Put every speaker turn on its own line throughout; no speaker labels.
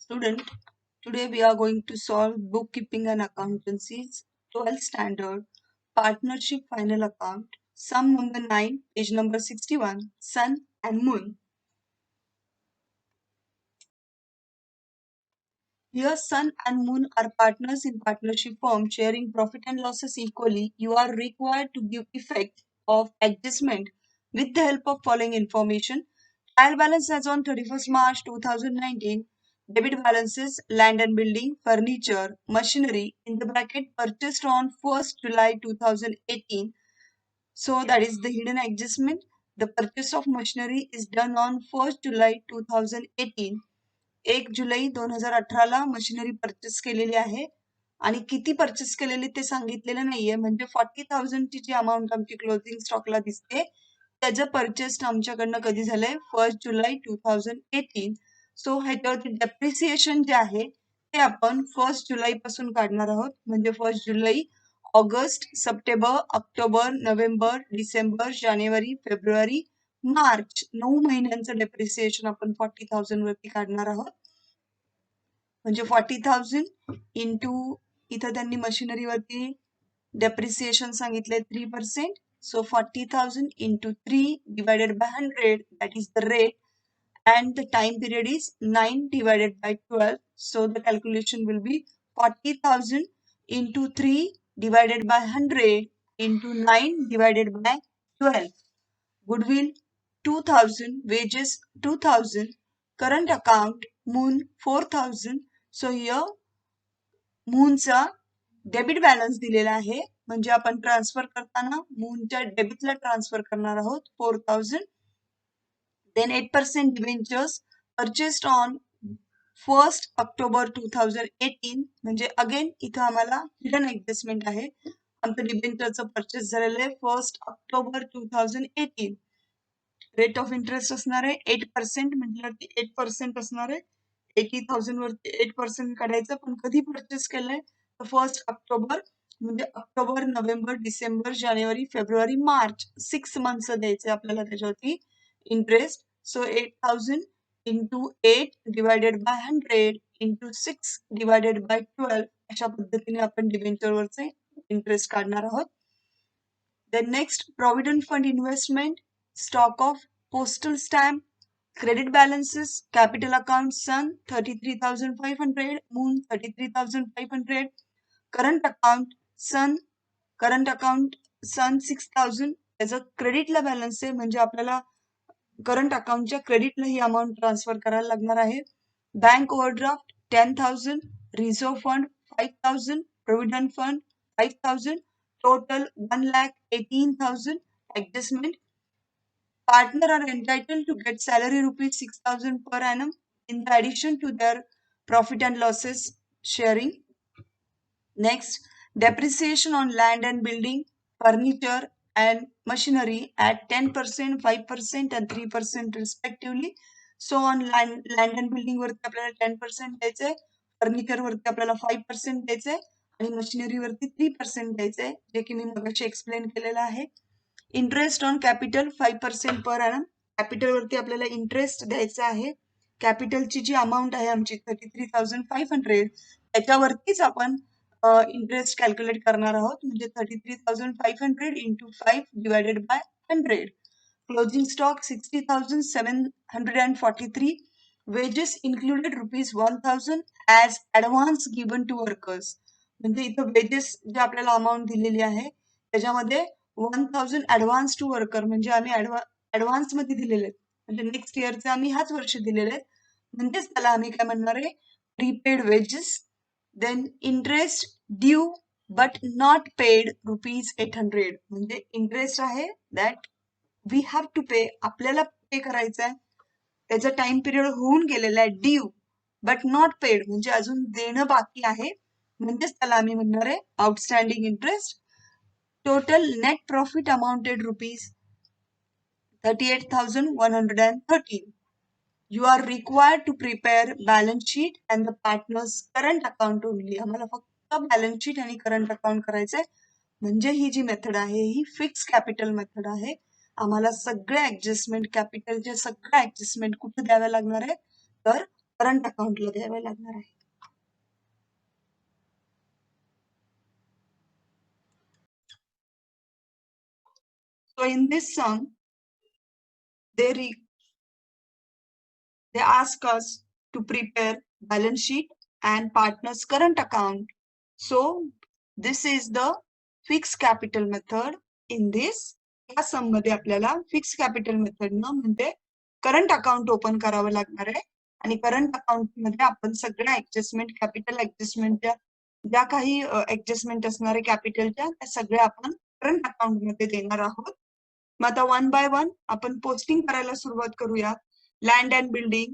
Student, today we are going to solve bookkeeping and accountancy's 12th standard partnership final account, sum number 9, page number 61, sun and moon. Here, sun and moon are partners in partnership firm sharing profit and losses equally. You are required to give effect of adjustment with the help of following information. Trial balance as on 31st March 2019. Debit balances land and building, furniture, machinery in the bracket purchased on 1st July 2018. So that is the hidden adjustment. The purchase of machinery is done on 1st July 2018. 1 July 2018ला machinery purchase केलेली आहे आणि किती purchase केलेली ते सांगितलेलं नाहीये. म्हणजे 40,000 ची जी अमाऊंट आमची क्लोजिंग स्टॉकला दिसते त्याचं परचेस आमच्याकडनं कधी झालंय 1 जुलै 2018. सो ह्याच्यावरती डेप्रिसिएशन जे आहे ते आपण 1 जुलै पासून काढणार आहोत. म्हणजे 1 जुलै, ऑगस्ट, सप्टेंबर, ऑक्टोबर, नोव्हेंबर, डिसेंबर, जानेवारी, फेब्रुवारी, मार्च 9 महिन्यांचं डेप्रिसिएशन आपण 40,000 वरती काढणार आहोत. म्हणजे 40,000 इंटू इथं त्यांनी मशिनरीवरती डेप्रिसिएशन सांगितले 3%. So 40,000 into 3 divided by 100, that is the rate, and the time period is 9 divided by 12. So the calculation will be 40,000 into 3 divided by 100 into 9 divided by 12. Goodwill 2,000, wages 2,000, current account moon 4,000. So here मूनचा debit balance दिलेला आहे. म्हणजे आपण transfer करताना मूनच्या डेबिटला transfer करणार आहोत 4,000. Then 8% debentures purchased on 1st October 2018. म्हणजे अगेन इथं आम्हाला हिडन ऍडजस्टमेंट आहे. आमचं डिबेंचरचं परचेस झालेलं आहे 1st October 2018. Rate of interest असणार आहे 8%. म्हटल्यावरती 8% असणार आहे. 80,000 वरती 8% काढायचं. पण कधी परचेस केलंय 1st October. म्हणजे ऑक्टोबर, नोव्हेंबर, डिसेंबर, जानेवारी, फेब्रुवारी, मार्च 6 मंथ्स द्यायचे आपल्याला त्याच्यावरती interest. So 8,000 into 8 divided by 100 into 6 divided by 12 अशा पद्धतीने आपण डिबेंचरवरचे इंटरेस्ट काढणार आहोत. Then next, provident fund investment, stock of postal stamp, credit balances, capital account sun 33,500, moon 33,500, current account sun 6,000. त्याचा क्रेडिटला बॅलन्स आहे. म्हणजे आपल्याला करंट अकाउंटच्या क्रेडिटला ही अमाऊंट ट्रान्सफर करायला लागणार आहे. Bank overdraft 10,000, reserve fund 5,000, provident fund 5,000, total 1,18,000. Adjustment. Partner are entitled to get salary rupees 6,000 per annum in addition to their profit and losses sharing. Next, depreciation on land and building, furniture and machinery at 10%, 5% and 3% respectively. So on land and building वरती आपल्याला 10% द्यायचंय, furniture वरती आपल्याला 5% द्यायचंय आणि machinery वरती 3% द्यायचंय, जे की मी मगाशी एक्सप्लेन केलेलं आहे. Interest on capital 5% per annum. Capital वरती आपल्याला इंटरेस्ट द्यायचा आहे. कॅपिटलची जी अमाऊंट आहे आमची 33,500 त्याच्यावरतीच आपण इंटरेस्ट कॅल्क्युलेट करणार आहोत. म्हणजे 33,500 into 5 divided by 100. Closing stock 60,743. Wages included ₹1,000 as advance given to workers. म्हणजे इथं वेजेस जे आपल्याला अमाऊंट दिलेली आहे त्याच्यामध्ये 1,000 ऍडव्हान्स टू वर्कर म्हणजे आम्ही ऍडव्हान्स मध्ये दिलेले आहेत. म्हणजे नेक्स्ट इयरचे आम्ही ह्याच वर्षी दिलेले आहेत. म्हणजेच त्याला आम्ही काय म्हणणार आहे, prepaid wages. Then interest due but not paid ₹800. म्हणजे इंटरेस्ट आहे that we have to pay, आपल्याला पे करायचं आहे. त्याचा टाइम पिरियड होऊन गेलेला आहे. ड्यू बट नॉट पेड म्हणजे अजून देणं बाकी आहे. म्हणजेच त्याला आम्ही म्हणणार आहे outstanding interest. Total net profit amounted ₹38,113. You are required to prepare balance sheet and the partner's current account only. आम्हाला फक्त बॅलन्स शीट आणि करंट अकाउंट करायचंय. म्हणजे ही जी मेथड आहे ही फिक्स कॅपिटल मेथड आहे. आम्हाला सगळे ऍडजस्टमेंट, कॅपिटलचे सगळे ऍडजस्टमेंट कुठे द्यावे लागणार आहे तर करंट अकाउंटला द्यावे लागणार आहे. So in this sum, they ask us to prepare balance sheet and partners current account. So this is the fixed capital method. In this या सम मध्ये आपल्याला फिक्स कॅपिटल मेथड न म्हणजे करंट अकाउंट ओपन करावं लागणार आहे आणि करंट अकाउंट मध्ये आपण सगळ्या ऍडजस्टमेंट कॅपिटल ऍडजस्टमेंटच्या ज्या काही ऍडजस्टमेंट असणारे कॅपिटलच्या त्या सगळ्या आपण करंट अकाउंट मध्ये देणार आहोत. मग आता वन बाय वन आपण पोस्टिंग करायला सुरुवात करूया. Land and building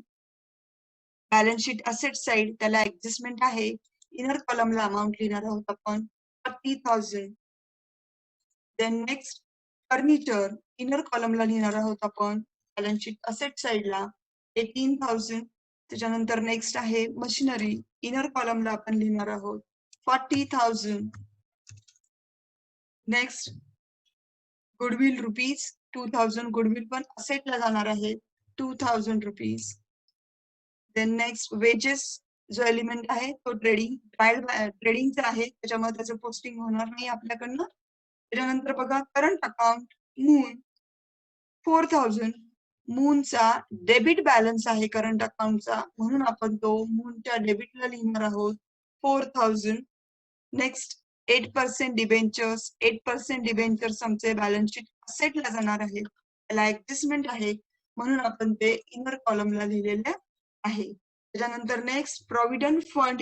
balance sheet asset side त्याला ऍडजस्टमेंट आहे. इनर कॉलमला अमाऊंट लिहिणार आहोत आपण 40,000. देन नेक्स्ट फर्निचर इनर कॉलमला लिहिणार आहोत आपण बॅलन्स शीट असेट साइडला 18,000. त्याच्यानंतर नेक्स्ट आहे मशिनरी इनर कॉलमला आपण लिहिणार आहोत 40,000. Next goodwill rupees 2,000. गुडविल पण असेटला जाणार आहे 2,000 रुपीज. देन नेक्स्ट वेजेस जो एलिमेंट आहे तो ट्रेडिंगचा आहे त्याच्यामुळे त्याचं पोस्टिंग होणार नाही आपल्याकडनं. त्याच्यानंतर बघा करंट अकाउंट मून 4,000. मूनचा डेबिट बॅलन्स आहे करंट अकाउंटचा म्हणून आपण तो मूनच्या डेबिटला लिहिणार आहोत 4,000. नेक्स्ट 8% डिबेंचर्स 8% डिबेंचर्स आमचे बॅलन्स शीट असेटला जाणार आहे त्याला ऍडजस्टमेंट आहे म्हणून आपण ते इनर कॉलमला लिहिलेले आहे. त्याच्यानंतर next provident fund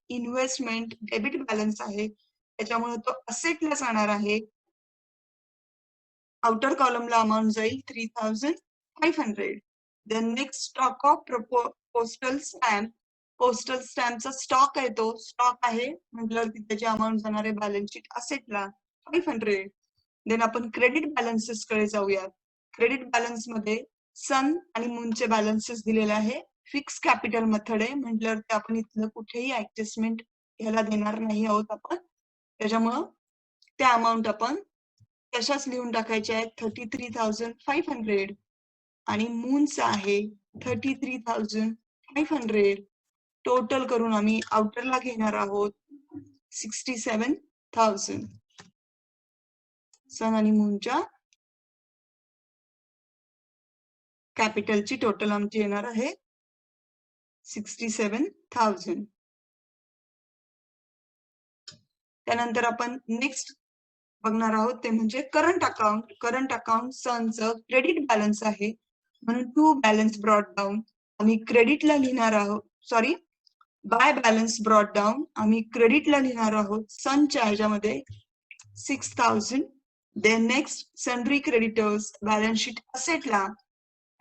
investment debit balance आहे त्याच्यामुळे तो असेटला जाणार आहे. आउटर कॉलमला अमाऊंट जाईल 3,500. Then next stock of postal स्टॅम्पचा स्टॉक आहे तो स्टॉक आहे म्हटलं की त्याची अमाऊंट जाणार आहे बॅलन्स शीट असेटला 500. देन आपण क्रेडिट बॅलन्सेस कडे जाऊयात. क्रेडिट बॅलन्स मध्ये सन आणि मूनचे बॅलन्सेस दिलेले आहे. फिक्स कॅपिटल मेथड आहे म्हटल्यावर ते आपण इथलं कुठेही ऍडजस्टमेंट ह्याला देणार नाही आहोत आपण त्याच्यामुळं त्या अमाऊंट आपण तशाच लिहून टाकायच्या आहेत 33,500 आणि मूनचा आहे 33,500. टोटल करून आम्ही आउटरला घेणार आहोत 67,000. सन आणि मूनच्या कॅपिटलची टोटल आमची येणार आहे 67,000. त्यानंतर आपण नेक्स्ट बघणार आहोत ते म्हणजे करंट अकाउंट सनचं क्रेडिट बॅलन्स आहे म्हणून टू बॅलन्स ब्रॉट डाऊन आम्ही क्रेडिटला लिहिणार आहोत. Sorry by balance brought down आम्ही क्रेडिटला लिहिणार आहोत सनच्या ह्याच्यामध्ये 6,000. Then next sundry creditors balance sheet असेटला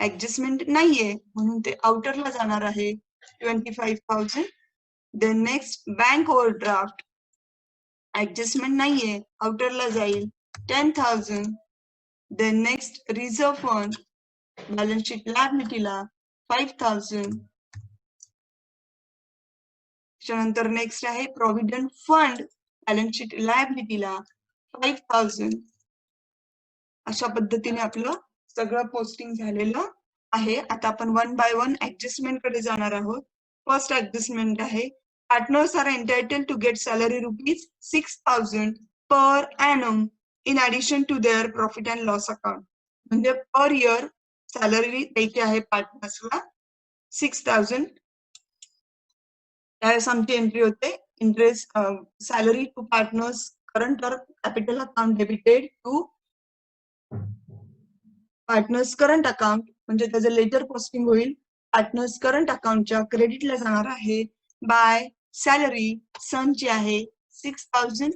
ऍडजस्टमेंट नाहीये म्हणून ते आउटरला जाणार आहे 25,000. Then next bank overdraft adjustment नाहीये आउटरला जाईल 10,000. Then next reserve fund balance sheet लायबिलिटीला 5,000. त्याच्यानंतर नेक्स्ट आहे प्रॉव्हिडंट फंड बॅलन्स शीट लायबिलिटीला 5,000. अशा पद्धतीने आपलं सगळं पोस्टिंग झालेलं आहे. आता आपण वन बाय वन ऍडजस्टमेंट कडे जाणार आहोत. फर्स्ट ऍडजस्टमेंट आहे partners are entitled to get salary rupees 6,000 per annum in addition to their profit and loss account. म्हणजे पर इयर सॅलरी द्यायची आहे पार्टनर्सला 6,000. त्यावेळेस आमची एंट्री होते interest salary to partners current or capital account debited to partners current account म्हणजे त्याचं ledger posting होईल partners current अकाउंटच्या क्रेडिटला जाणार आहे बाय सॅलरी सनची आहे 6,000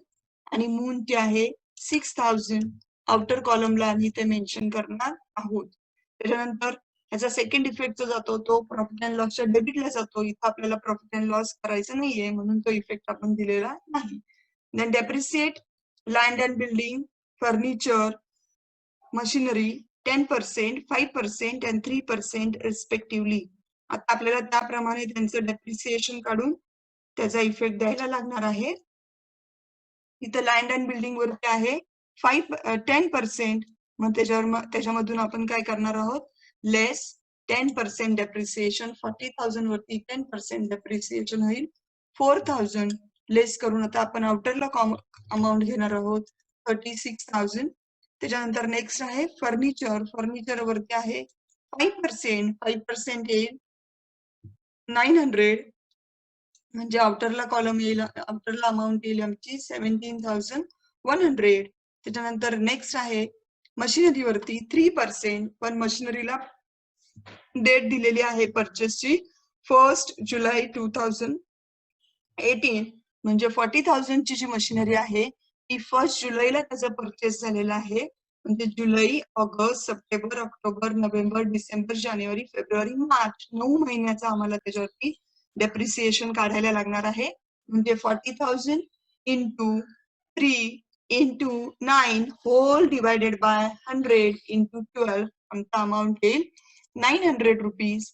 आणि मूनची आहे 6,000. आउटर कॉलमला आम्ही ते मेन्शन करणार आहोत. त्याच्यानंतर ह्याचा सेकंड इफेक्ट जो जातो तो प्रॉफिट अँड लॉसच्या डेबिटला जातो. इथं आपल्याला प्रॉफिट अँड लॉस करायचा नाहीये म्हणून तो इफेक्ट आपण दिलेला नाही. Then depreciate land and building furniture machinery 10%, 5% and 3% respectively. आता आपल्याला त्याप्रमाणे त्यांचं डेप्रिसिएशन काढून त्याचा इफेक्ट द्यायला लागणार आहे. इथं लँड अँड बिल्डिंग वरती आहे 10%. मग त्याच्यामधून आपण काय करणार आहोत लेस 10% डेप्रिसिएशन, 40,000 वरती 10% डेप्रिसिएशन होईल. 4,000 लेस करून आता आपण आउटरला अमाऊंट घेणार आहोत 36,000. त्याच्यानंतर नेक्स्ट आहे फर्निचर. फर्निचर वरती आहे 5% येईल 900, म्हणजे आउटरला कॉलम येईल, आउटरला अमाऊंट येईल आमची 17,100. त्याच्यानंतर नेक्स्ट आहे मशिनरी वरती 3%, पण मशिनरीला डेट दिलेली आहे परचेसची 1 जुलै 2018, म्हणजे 40,000 ची जी मशिनरी आहे ती 1 जुलैला त्याचा परचेस झालेला आहे. म्हणजे जुलै, ऑगस्ट, सप्टेंबर, ऑक्टोबर, नोव्हेंबर, डिसेंबर, जानेवारी, फेब्रुवारी, मार्च 9 महिन्याचा आम्हाला त्याच्यावरती डेप्रिसिएशन काढायला लागणार आहे. म्हणजे 40,000 into 3 into 9 whole divided by 100 into 12 आमचा अमाऊंट येईल 900 रुपीज.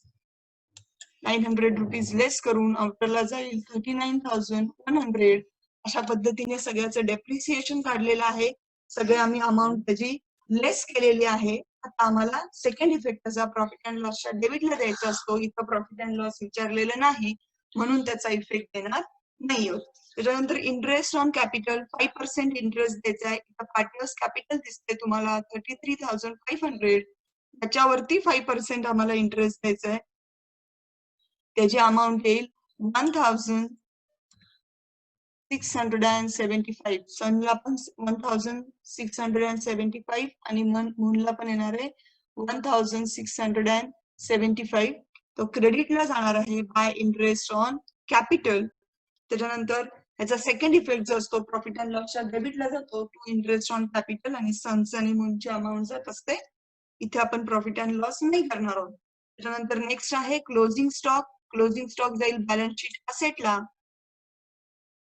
900 रुपीज लेस करून आउटरला जाईल 39,100. अशा पद्धतीने सगळ्याचं डेप्रिसिएशन काढलेलं आहे. सगळे आम्ही अमाऊंट त्याची लेस केलेली आहे. आता आम्हाला सेकंड इफेक्ट त्याचा प्रॉफिट अँड लॉसच्या डेबिटला द्यायचा असतो. इथं प्रॉफिट अँड लॉस विचारलेलं नाही म्हणून त्याचा इफेक्ट देणार नाही होत. त्याच्यानंतर इंटरेस्ट ऑन कॅपिटल 5% इंटरेस्ट द्यायचा आहे. इथं पार्टनर्स कॅपिटल दिसते तुम्हाला 33,500. त्याच्यावरती 5% आम्हाला इंटरेस्ट द्यायचा आहे. त्याची अमाऊंट येईल 1,675. सनला पण 1,675 आणि मूनला पण येणार आहे 1,675. तो क्रेडिटला जाणार आहे बाय इंटरेस्ट ऑन कॅपिटल. त्याच्यानंतर ह्याचा सेकंड इफेक्ट जो असतो प्रॉफिट अँड लॉसच्या डेबिटला जातो टू इंटरेस्ट ऑन कॅपिटल आणि सन्स आणि मूनची अमाऊंट जात असते. इथे आपण प्रॉफिट अँड लॉस नाही करणार आहोत. त्याच्यानंतर नेक्स्ट आहे क्लोजिंग स्टॉक. क्लोजिंग स्टॉक जाईल बॅलन्स शीट असेटला.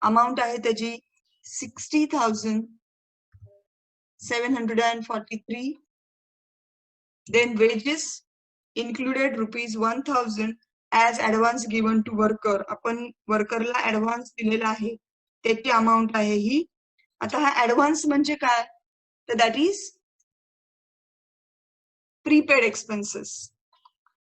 अमाऊंट आहे त्याची 60,743. Then wages included ₹1,000 as advance given to worker. आपण वर्करला ऍडव्हान्स दिलेला आहे त्याची अमाऊंट आहे ही. आता हा ऍडव्हान्स म्हणजे काय, तर दॅट इज प्रीपेड एक्सपेन्सेस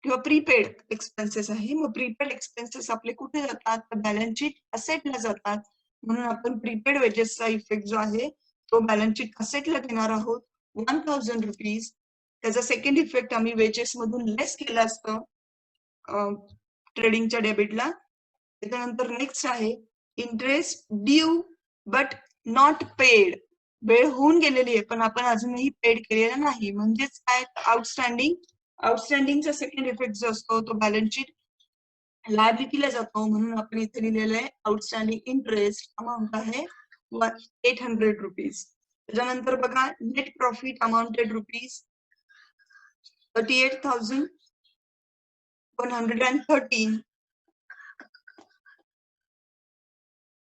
किंवा प्रीपेड एक्सपेन्सेस आहे. मग प्रीपेड एक्सपेन्सेस आपले कुठे जातात, तर बॅलन्स शीट असेटला जातात. म्हणून आपण प्रीपेड वेजेसचा इफेक्ट जो आहे तो बॅलन्स शीट असेटला देणार आहोत 1,000 रुपीज. त्याचा सेकंड इफेक्ट आम्ही वेजेस मधून लेस केला असतं ट्रेडिंगच्या डेबिटला. त्याच्यानंतर नेक्स्ट आहे interest due but not paid. वेळ होऊन गेलेली आहे पण आपण अजूनही पेड केलेला नाही, म्हणजेच काय आउटस्टँडिंग. आउटस्टँडिंगचा सेकंड इफेक्ट जो असतो तो बॅलन्स शीट लायबिलिटीला जातो. म्हणून आपण इथे लिहिलेलं आहे आउटस्टँडिंग इंटरेस्ट. अमाऊंट आहे 800 रुपीज. त्याच्यानंतर बघा नेट प्रॉफिट अमाऊंटेड ₹38,113.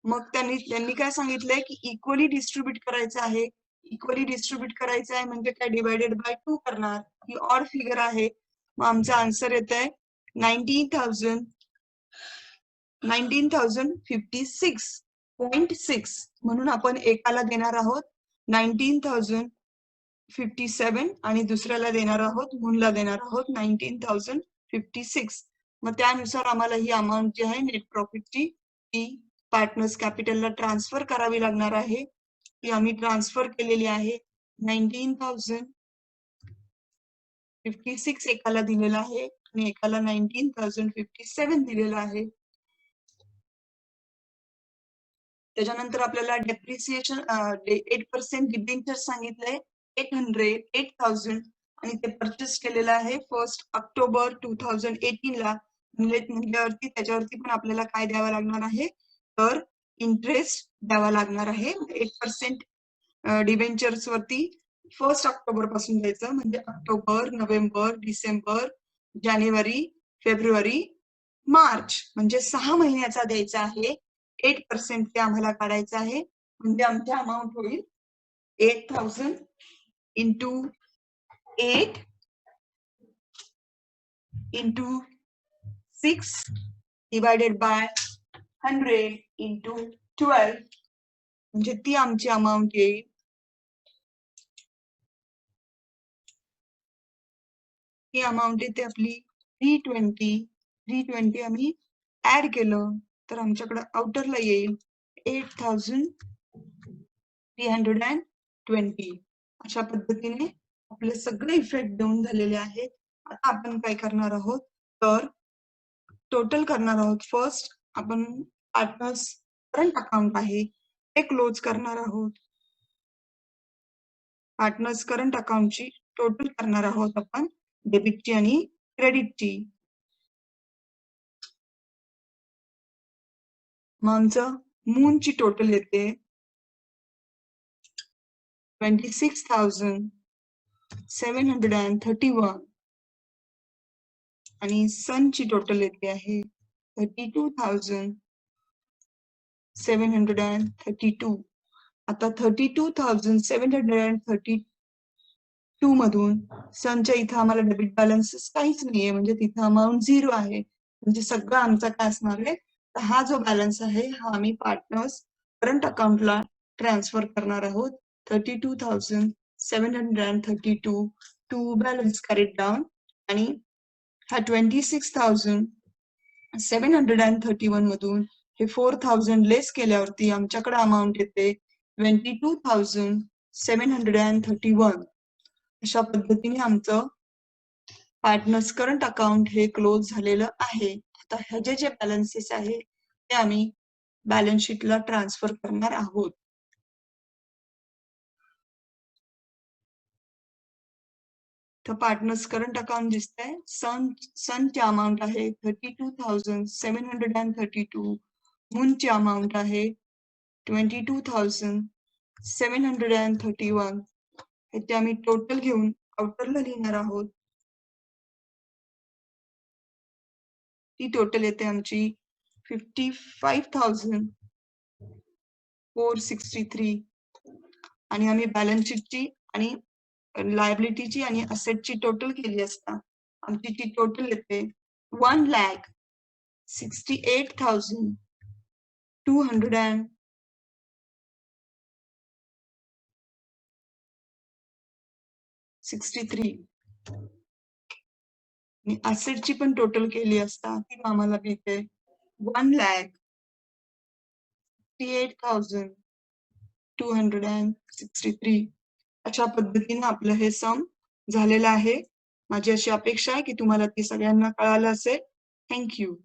मग त्यांनी काय सांगितलंय की इक्वली डिस्ट्रीब्यूट करायचं आहे. इक्वली डिस्ट्रीब्यूट करायचं आहे म्हणजे काय, डिवायडेड बाय 2 करणार. ही ऑड फिगर आहे. मग आमचा आन्सर येत आहे 19,056.6. म्हणून आपण एकाला देणार आहोत 19,057 आणि दुसऱ्याला देणार आहोत मूनला देणार आहोत 19,056. मग त्यानुसार आम्हाला ही अमाऊंट जी आहे नेट प्रॉफिटची ती पार्टनर्स कॅपिटलला ट्रान्सफर करावी लागणार आहे. ती आम्ही ट्रान्सफर केलेली आहे 19,056 एकाला दिलेला आहे आणि एकाला 19,057 दिलेला आहे. त्याच्यानंतर आपल्याला डेप्रिसिएशन 8% डिबेंचर सांगितलंय 8,000 आणि ते परचेस केलेलं आहे 1 ऑक्टोबर 2018 ला. म्हणल्यावरती त्याच्यावरती पण आपल्याला काय द्यावं लागणार आहे, तर इंटरेस्ट द्यावा लागणार आहे. 8% डिबेंचर्स वरती 1 ऑक्टोबर पासून द्यायचं, म्हणजे ऑक्टोबर, नोव्हेंबर, डिसेंबर, जानेवारी, फेब्रुवारी, मार्च, म्हणजे 6 महिन्याचा द्यायचा आहे. 8% ते आम्हाला काढायचं आहे. म्हणजे आमची अमाऊंट होईल 8,000 into 8 into 6 divided by 100 into 12, म्हणजे ती आमची अमाऊंट येईल ही अमाऊंट येते आपली 320 आम्ही ऍड केलं तर आमच्याकडे आउटरला येईल 8320. अशा पद्धतीने आपले सगळे इफेक्ट देऊन झालेले आहेत. आता आपण काय करणार आहोत तर टोटल करणार आहोत. फर्स्ट आपण पार्टनर्स करंट अकाउंट आहे ते क्लोज करणार आहोत. पार्टनर्स करंट अकाउंटची टोटल करणार आहोत आपण डेबिटची आणि क्रेडिटची. मग आमचं मूनची टोटल येते 26,731 आणि सनची टोटल येते आहे 32,732. आता 32,732 मधून सनच्या इथं आम्हाला डेबिट बॅलन्सेस काहीच नाहीये म्हणजे तिथं अमाऊंट 0 आहे म्हणजे सगळं आमचा काय असणार आहे तर हा जो बॅलन्स आहे हा आम्ही पार्टनर्स करंट अकाउंटला ट्रान्सफर करणार आहोत. 32,732 टू बॅलन्स कॅरीड डाऊन आणि हा 26,731 मधून हे 4,000 लेस केल्यावरती आमच्याकडे अमाऊंट येते 22,731. अशा पद्धतीने आमचं पार्टनर्स करंट अकाउंट हे क्लोज झालेलं आहे. आता ह्याचे जे बॅलन्सेस आहे ते आम्ही बॅलन्स शीटला ट्रान्सफर करणार आहोत. तर पार्टनर्स करंट अकाउंट दिसतंय. सनची अमाऊंट आहे 32,732. मूनची अमाऊंट आहे 22,731. ह्याचे आम्ही टोटल घेऊन आउटरला लिहिणार आहोत. ती टोटल येते आमची 55,463 आणि आम्ही बॅलन्स शीटची आणि लायबिलिटीची आणि असेटची टोटल केली असता आमची ती टोटल येते 1,68,263 आणि असेटची पण टोटल केली असता ती आम्हाला भेटते 1,68,263. अशा पद्धतीने आपलं हे सम झालेलं आहे. माझी अशी अपेक्षा आहे की तुम्हाला ती सगळ्यांना कळालं असेल. Thank you.